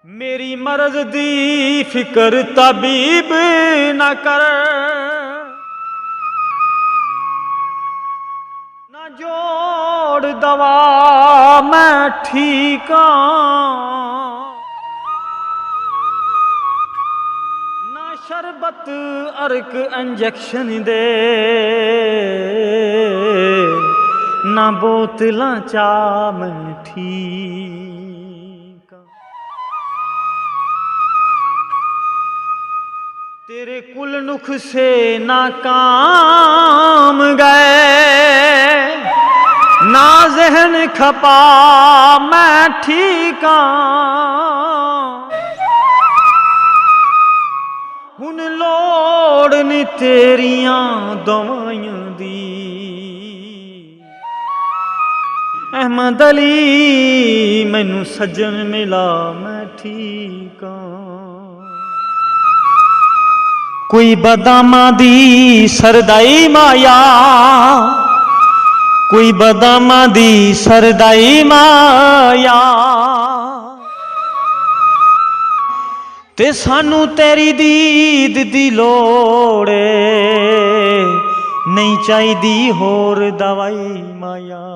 मेरी मर्ज दी फिक्र तबीब न कर, न जोड़ दवा मैं ठीक न शरबत अर्क इंजेक्शन दे, न बोतलां चा मैं ठीक। तेरे कुल नुख से नाकाम गए, ना ज़हन खपा मैं ठीक हुन लोड़ नी तेरियां दवाइयां दी। अहमद अली मैनू सज्जन मिला मैं ठीक कोई बदामां दी सरदाई माया, कोई बदामां दी सरदाई माया, ते सानू तेरी दीद दी लोड़ नहीं चाहिदी होर दवाई माया।